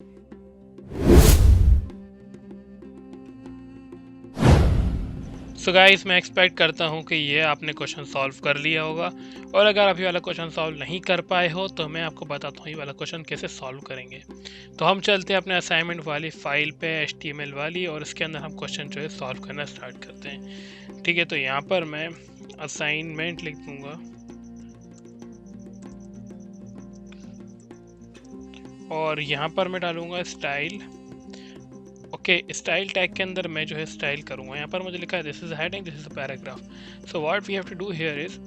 So guys, मैं expect करता हूँ कि ये आपने क्वेश्चन सॉल्व कर लिया होगा। और अगर आप ये वाला क्वेश्चन सॉल्व नहीं कर पाए हो तो मैं आपको बताता हूँ ये वाला क्वेश्चन कैसे सॉल्व करेंगे। तो हम चलते हैं अपने असाइनमेंट वाली फाइल पे, HTML वाली, और इसके अंदर हम क्वेश्चन जो है सॉल्व करना स्टार्ट करते हैं। ठीक है, तो यहाँ पर मैं असाइनमेंट लिख दूंगा और यहाँ पर मैं डालूंगा स्टाइल। ओके, स्टाइल टैग के अंदर मैं जो है स्टाइल करूंगा। यहाँ पर मुझे लिखा है this is heading, this is a paragraph. So what we have to do here is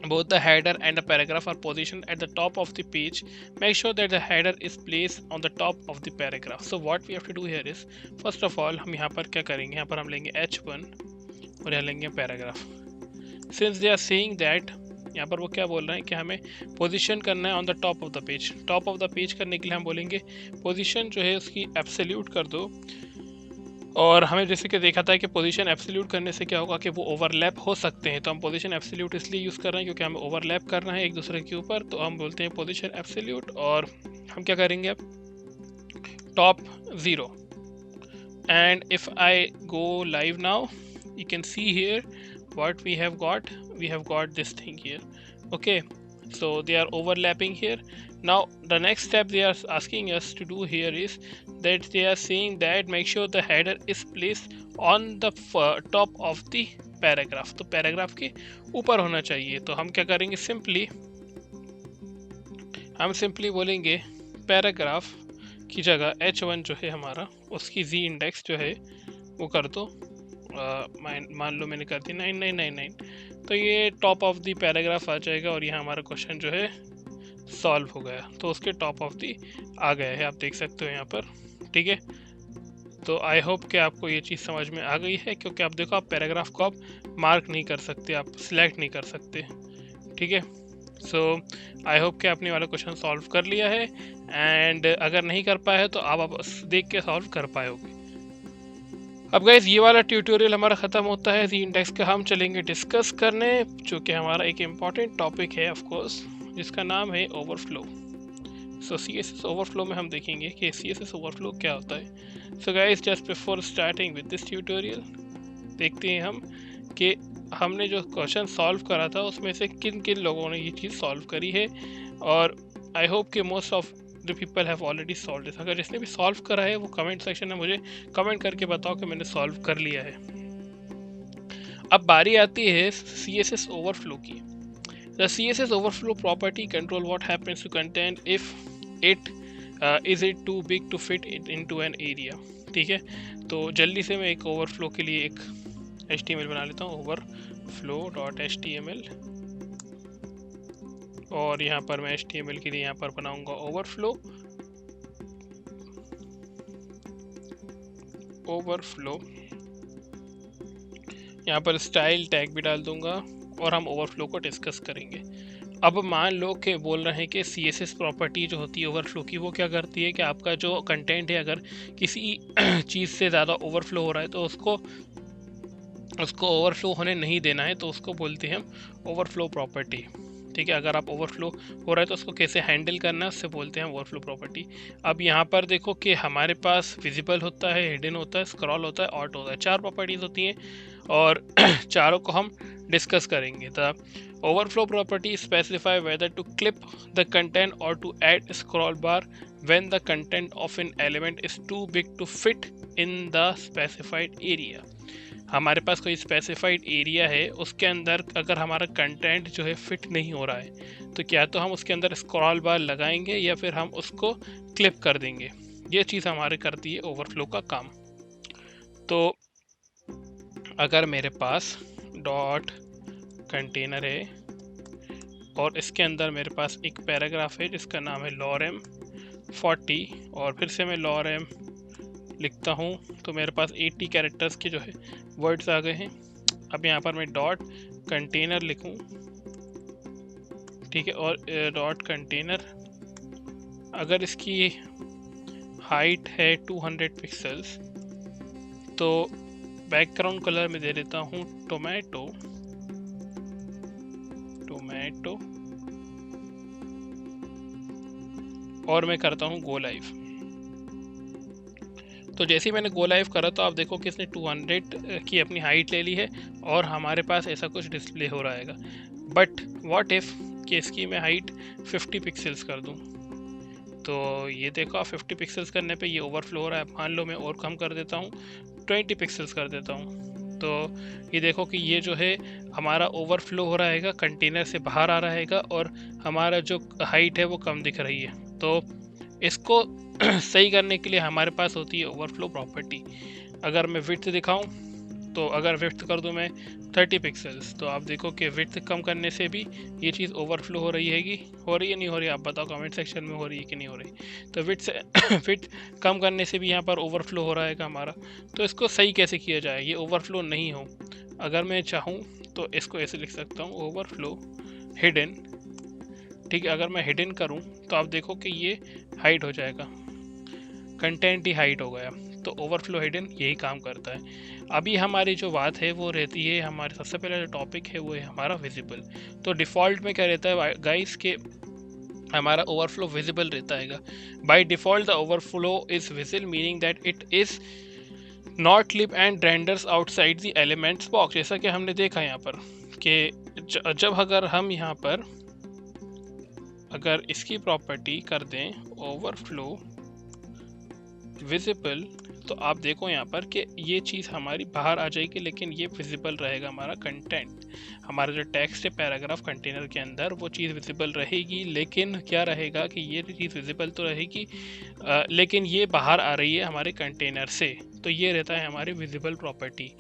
both the header and the paragraph are positioned at the top of the page. Make sure that the header is placed on the top of the paragraph. So what we have to do here is, first of all हम यहाँ पर क्या करेंगे, यहाँ पर हम लेंगे H1 और यहाँ लेंगे paragraph. Since they are saying that, यहाँ पर वो क्या बोल रहे हैं कि हमें पोजीशन करना है on the top of the page. Top of the page करने के लिए हम बोलेंगे पोजीशन जो है उसकी एब्सोल्यूट कर दो। और हमें जैसे कि देखा था कि पोजीशन एब्सोल्यूट करने से क्या होगा कि वो ओवरलैप हो सकते हैं। तो हम पोजीशन एब्सोल्यूट इसलिए यूज़ कर रहे हैं क्योंकि हमें ओवरलैप करना है एक दूसरे के ऊपर। तो हम बोलते हैं पोजीशन एब्सोल्यूट, और हम क्या करेंगे अब top 0। And if I go live now, you can see here what we have got. We have got this thing here. Okay, so they are overlapping here. Now the next step they are asking us to do here is that they are saying that make sure the header is placed on the top of the paragraph. तो paragraph के ऊपर होना चाहिए। तो हम क्या करेंगे, simply बोलेंगे पैराग्राफ की जगह H1 जो है हमारा, उसकी Z इंडेक्स जो है वो कर दो, मान लो मैंने कर दी 9999। तो ये टॉप ऑफ दी पैराग्राफ आ जाएगा और यहाँ हमारा क्वेश्चन जो है सॉल्व हो गया। तो उसके टॉप ऑफ दी आ गया है, आप देख सकते हो यहाँ पर। ठीक है, तो आई होप कि आपको ये चीज़ समझ में आ गई है, क्योंकि आप देखो आप पैराग्राफ को आप मार्क नहीं कर सकते, आप सिलेक्ट नहीं कर सकते। ठीक है, सो आई होप कि आपने वाला क्वेश्चन सॉल्व कर लिया है। एंड अगर नहीं कर पाए है तो आप देख के सॉल्व कर पाओगे। अब गाइस ये वाला ट्यूटोरियल हमारा ख़त्म होता है। जी इंडेक्स का हम चलेंगे डिस्कस करने, जो कि हमारा एक इम्पॉर्टेंट टॉपिक है ऑफ कोर्स, जिसका नाम है ओवरफ्लो। सो CSS ओवरफ्लो में हम देखेंगे कि CSS ओवरफ्लो क्या होता है। So guys just before starting with this tutorial, देखते हैं हम कि हमने जो क्वेश्चन सॉल्व करा था उसमें से किन किन लोगों ने ये चीज़ सॉल्व करी है। और आई होप कि most of the people have already solve this. अगर जिसने भी सॉल्व करा है वो कमेंट सेक्शन में मुझे कमेंट करके बताओ कि मैंने सॉल्व कर लिया है। अब बारी आती है CSS ओवरफ्लो की। The CSS overflow property control what happens to content if it is it too big to fit it into an area. ठीक है, तो जल्दी से मैं एक ओवरफ्लो के लिए एक HTML बना लेता हूँ, overflow.html। और यहाँ पर मैं HTML के लिए यहाँ पर बनाऊंगा ओवरफ्लो। यहाँ पर स्टाइल टैग भी डाल दूंगा और हम ओवरफ्लो को डिस्कस करेंगे। अब मान लो कि बोल रहे हैं कि CSS प्रॉपर्टी जो होती है ओवरफ्लो की, वो क्या करती है कि आपका जो कंटेंट है अगर किसी चीज़ से ज़्यादा ओवरफ्लो हो रहा है तो उसको ओवरफ्लो होने नहीं देना है, तो उसको बोलते हैं हम ओवरफ्लो प्रॉपर्टी। ठीक है, अगर आप ओवरफ्लो हो रहा है तो उसको कैसे हैंडल करना है उससे बोलते हैं ओवरफ्लो प्रॉपर्टी। अब यहाँ पर देखो कि हमारे पास विजिबल होता है, हिडन होता है, स्क्रॉल होता है, ऑटो होता है, 4 प्रॉपर्टीज होती हैं और चारों को हम डिस्कस करेंगे। The overflow property specify whether to clip the content और to add scroll bar when the content of an element is too big to fit in the specified area. हमारे पास कोई स्पेसिफाइड एरिया है, उसके अंदर अगर हमारा कंटेंट जो है फिट नहीं हो रहा है तो क्या तो हम उसके अंदर स्क्रॉल बार लगाएंगे या फिर हम उसको क्लिप कर देंगे। ये चीज़ हमारे करती है ओवरफ्लो का काम। तो अगर मेरे पास डॉट कंटेनर है और इसके अंदर मेरे पास एक पैराग्राफ है जिसका नाम है lorem 40, और फिर से मैं lorem लिखता हूँ तो मेरे पास 80 कैरेक्टर्स के जो है वर्ड्स आ गए हैं। अब यहाँ पर मैं डॉट कंटेनर लिखूँ, ठीक है, और डॉट कंटेनर अगर इसकी हाइट है 200 पिक्सल्स तो बैकग्राउंड कलर में दे देता हूँ टोमेटो। और मैं करता हूँ गो लाइव। तो जैसे ही मैंने गो लाइव करा तो आप देखो कि इसने 200 की अपनी हाइट ले ली है और हमारे पास ऐसा कुछ डिस्प्ले हो रहा है। बट व्हाट इफ़ कि इसकी मैं हाइट 50 पिक्सल्स कर दूं, तो ये देखो 50 पिक्सल्स करने पे ये ओवरफ्लो हो रहा है। मान लो मैं और कम कर देता हूँ, 20 पिक्सल्स कर देता हूँ, तो ये देखो कि ये जो है हमारा ओवरफ्लो हो रहा है, कंटेनर से बाहर आ रहेगा और हमारा जो हाइट है वो कम दिख रही है। तो इसको सही करने के लिए हमारे पास होती है ओवरफ्लो प्रॉपर्टी। अगर मैं विड्थ दिखाऊं तो अगर विड्थ कर दूं मैं 30 पिक्सल्स, तो आप देखो कि विड्थ कम करने से भी ये चीज़ ओवरफ्लो हो रही है, हो रही है नहीं हो रही, आप बताओ कमेंट सेक्शन में, हो रही है कि नहीं हो रही। तो विड्थ से विड्थ कम करने से भी यहाँ पर ओवरफ्लो हो रहा है हमारा। तो इसको सही कैसे किया जाए, ये ओवरफ्लो नहीं हो। अगर मैं चाहूँ तो इसको ऐसे लिख सकता हूँ, ओवरफ्लो हिडन। ठीक है, अगर मैं हिडन करूँ तो आप देखो कि ये हाइड हो जाएगा, कंटेंट ही हाइड हो गया। तो ओवरफ्लो हिडन यही काम करता है। अभी हमारी जो बात है वो रहती है, हमारे सबसे पहला जो टॉपिक है वो है हमारा विजिबल। तो डिफ़ॉल्ट में क्या रहता है गाइस के हमारा ओवरफ्लो विजिबल रहता है। By default the overflow is visible, meaning that it is not live and renders outside the elements box. जैसा कि हमने देखा यहाँ पर कि जब अगर हम यहाँ पर अगर इसकी प्रॉपर्टी कर दें ओवरफ्लो विजिबल, तो आप देखो यहाँ पर कि ये चीज़ हमारी बाहर आ जाएगी, लेकिन ये विजिबल रहेगा हमारा कंटेंट। हमारा जो टेक्स्ट है पैराग्राफ कंटेनर के अंदर, वो चीज़ विजिबल रहेगी, लेकिन क्या रहेगा कि ये चीज़ विजिबल तो रहेगी लेकिन ये बाहर आ रही है हमारे कंटेनर से। तो ये रहता है हमारी विजिबल प्रॉपर्टी।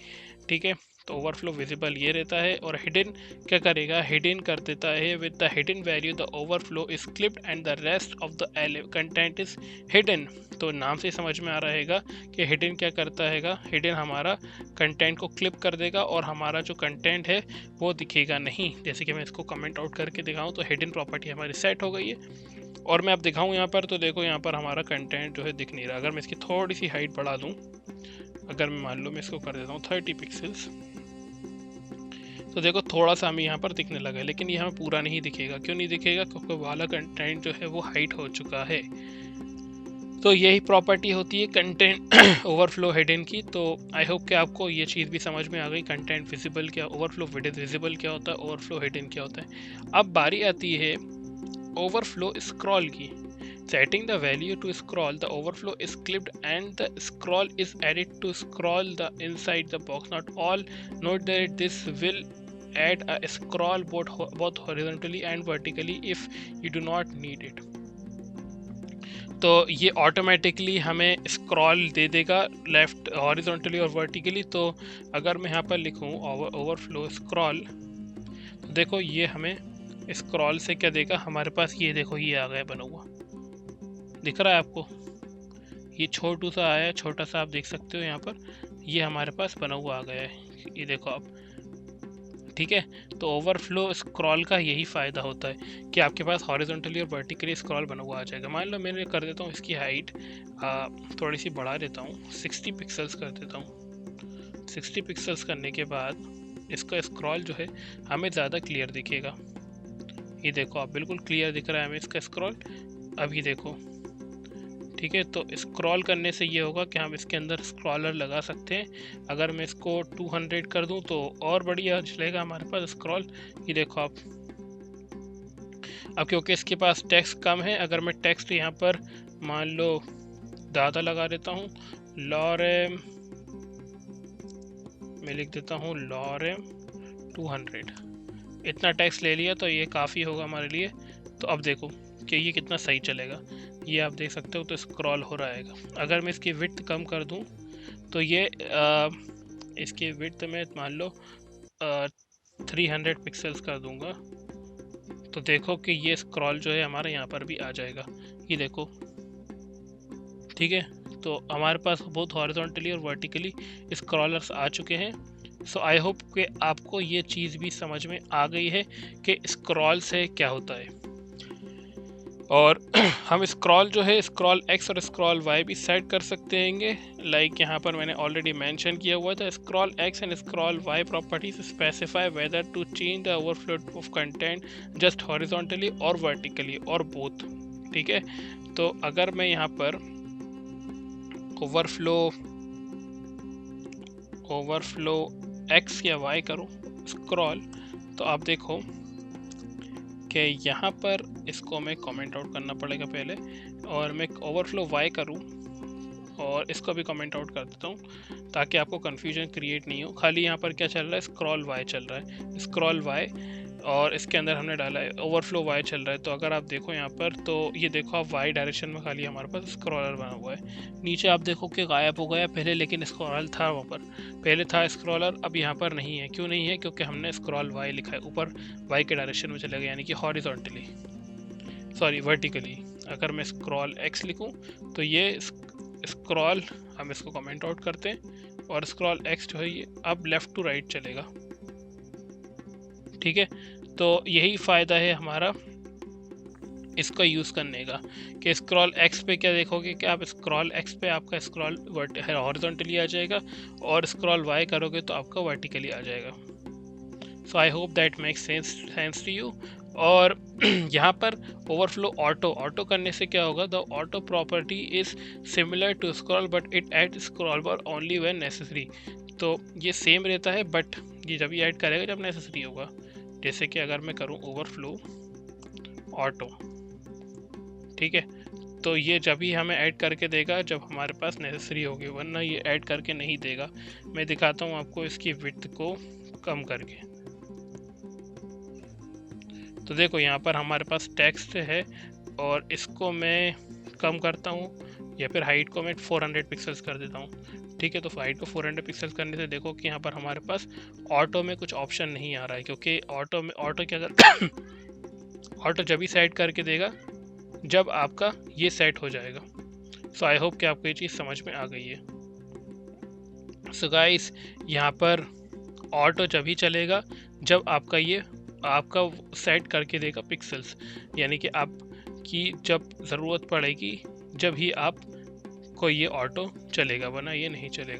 ठीक है, तो ओवरफ्लो विजिबल ये रहता है। और हिडन क्या करेगा, हिडन कर देता है with the hidden value the overflow is clipped and the rest of the content is hidden. तो नाम से समझ में आ रहेगा कि हिडन क्या करता है, हिडन हमारा कंटेंट को क्लिप कर देगा और हमारा जो कंटेंट है वो दिखेगा नहीं। जैसे कि मैं इसको कमेंट आउट करके दिखाऊं तो हिडन प्रॉपर्टी हमारी सेट हो गई है। और मैं अब दिखाऊं यहाँ पर, तो देखो यहाँ पर हमारा कंटेंट जो है दिख नहीं रहा। अगर मैं इसकी थोड़ी सी हाइट बढ़ा दूँ, अगर मैं मान लो मैं इसको कर देता हूँ 30 पिक्सल्स, तो देखो थोड़ा सा हमें यहाँ पर दिखने लगा है, लेकिन ये हमें पूरा नहीं दिखेगा। क्यों नहीं दिखेगा, क्योंकि वाला कंटेंट जो है वो हाइड हो चुका है। तो यही प्रॉपर्टी होती है कंटेंट ओवरफ्लो हिडन की। तो आई होप कि आपको ये चीज़ भी समझ में आ गई, कंटेंट विजिबल क्या, ओवरफ्लो विजिबल क्या होता है, ओवरफ्लो हिडन क्या होता है। अब बारी आती है ओवरफ्लो स्क्रॉल की। Setting the value to scroll, the overflow is clipped and the scroll is added to scroll the inside the box. Not all. Note that this will add a scroll both horizontally and vertically if you do not need it. तो ये automatically हमें scroll दे देगा left horizontally और vertically. तो अगर मैं यहाँ पर लिखूँ ओवरफ्लो स्क्रॉल, तो देखो ये हमें स्क्रॉल से क्या देगा, हमारे पास ये देखो ये आ गया बना हुआ, दिख रहा है आपको, ये छोटू सा आया, छोटा सा आप देख सकते हो यहाँ पर, ये हमारे पास बना हुआ आ गया है, ये देखो आप। ठीक है, तो ओवरफ्लो स्क्रॉल का यही फ़ायदा होता है कि आपके पास हॉरिजॉन्टली और वर्टिकली स्क्रॉल बना हुआ आ जाएगा। मान लो मैंने कर देता हूँ इसकी हाइट थोड़ी सी बढ़ा देता हूँ, 60 पिक्सल्स कर देता हूँ। 60 पिक्सल्स करने के बाद इसका स्क्रॉल जो है हमें ज़्यादा क्लियर दिखेगा। ये देखो आप, बिल्कुल क्लियर दिख रहा है हमें इसका स्क्रॉल। अभी देखो, ठीक है, तो स्क्रॉल करने से ये होगा कि हम इसके अंदर स्क्रॉलर लगा सकते हैं। अगर मैं इसको 200 कर दूं तो और बढ़िया चलेगा हमारे पास स्क्रॉल। ये देखो आप, अब क्योंकि इसके पास टेक्स्ट कम है, अगर मैं टेक्स्ट यहाँ पर मान लो ज़्यादा लगा देता हूँ, लॉरेम मैं लिख देता हूँ लॉरेम 200, इतना टेक्स्ट ले लिया तो ये काफ़ी होगा हमारे लिए। तो अब देखो कि ये कितना सही चलेगा, ये आप देख सकते हो, तो स्क्रॉल हो रहा है। अगर मैं इसकी विड्थ कम कर दूं तो ये इसकी विड्थ में मान लो 300 पिक्सल्स कर दूंगा, तो देखो कि ये स्क्रॉल जो है हमारे यहाँ पर भी आ जाएगा। ये देखो, ठीक है, तो हमारे पास बहुत हॉरिजॉन्टली और वर्टिकली स्क्रॉलर्स आ चुके हैं। सो आई होप कि आपको ये चीज़ भी समझ में आ गई है कि स्क्रॉल से क्या होता है। और हम स्क्रॉल जो है स्क्रॉल एक्स और स्क्रॉल वाई भी सेट कर सकते हैं। लाइक यहाँ पर मैंने ऑलरेडी मेंशन किया हुआ था, scroll X and scroll Y properties specify whether to change the overflow of content just horizontally और वर्टिकली और बोथ। ठीक है। तो अगर मैं यहाँ पर ओवरफ्लो एक्स या वाई करूँ स्क्रॉल, तो आप देखो कि यहाँ पर इसको मैं कमेंट आउट करना पड़ेगा पहले, और मैं ओवरफ्लो वाई करूँ और इसको भी कमेंट आउट कर देता हूँ ताकि आपको कन्फ्यूजन क्रिएट नहीं हो। खाली यहाँ पर क्या चल रहा है, स्क्रॉल वाई चल रहा है, स्क्रॉल वाई, और इसके अंदर हमने डाला है ओवरफ्लो वाई चल रहा है। तो अगर आप देखो यहाँ पर, तो ये देखो आप वाई डायरेक्शन में खाली हमारे पास स्क्रॉलर बना हुआ है। नीचे आप देखो कि गायब हो गया पहले, लेकिन स्क्रॉलर था वहाँ पर, पहले था स्क्रॉलर, अब यहाँ पर नहीं है। क्यों नहीं है? क्योंकि हमने स्क्रॉल वाई लिखा है, ऊपर वाई के डायरेक्शन में चला गया, यानी कि हॉरिजॉन्टली, सॉरी वर्टिकली। अगर मैं स्क्रॉल एक्स लिखूँ तो ये स्क्रॉल, हम इसको कमेंट आउट करते हैं, और स्क्रॉल एक्स जो है ये अब लेफ़्ट टू राइट चलेगा। ठीक है, तो यही फ़ायदा है हमारा इसका यूज़ करने का, कि स्क्रॉल एक्स पे क्या देखोगे कि आप स्क्रॉल एक्स पे आपका स्क्रॉल हॉरिजॉन्टली आ जाएगा, और स्क्रॉल वाई करोगे तो आपका वर्टिकली आ जाएगा। So I hope that makes sense to you. और यहाँ पर ओवरफ्लो ऑटो करने से क्या होगा, the auto property is similar to scroll but it add scroll bar only when necessary. तो ये सेम रहता है, बट ये जब ये ऐड करेगा जब नेसेसरी होगा। जैसे कि अगर मैं करूँ ओवरफ्लो ऑटो, ठीक है, तो ये जब ही हमें ऐड करके देगा जब हमारे पास नेसेसरी होगी, वरना ये ऐड करके नहीं देगा। मैं दिखाता हूँ आपको इसकी विड्थ को कम करके। तो देखो यहाँ पर हमारे पास टेक्स्ट है, और इसको मैं कम करता हूँ, या फिर हाइट को मैं 400 पिक्सल्स कर देता हूँ। ठीक है, तो हाइट को 400 पिक्सल्स करने से देखो कि यहाँ पर हमारे पास ऑटो में कुछ ऑप्शन नहीं आ रहा है, क्योंकि ऑटो के अगर ऑटो जब ही सेट करके देगा जब आपका ये सेट हो जाएगा। सो आई होप कि आपको ये चीज़ समझ में आ गई है। सो गाइस, यहाँ पर ऑटो जब ही चलेगा जब आपका सेट करके देगा पिक्सल्स, यानी कि आपकी जब ज़रूरत पड़ेगी जब ही आप को ये ऑटो चलेगा, वरना ये नहीं चलेगा।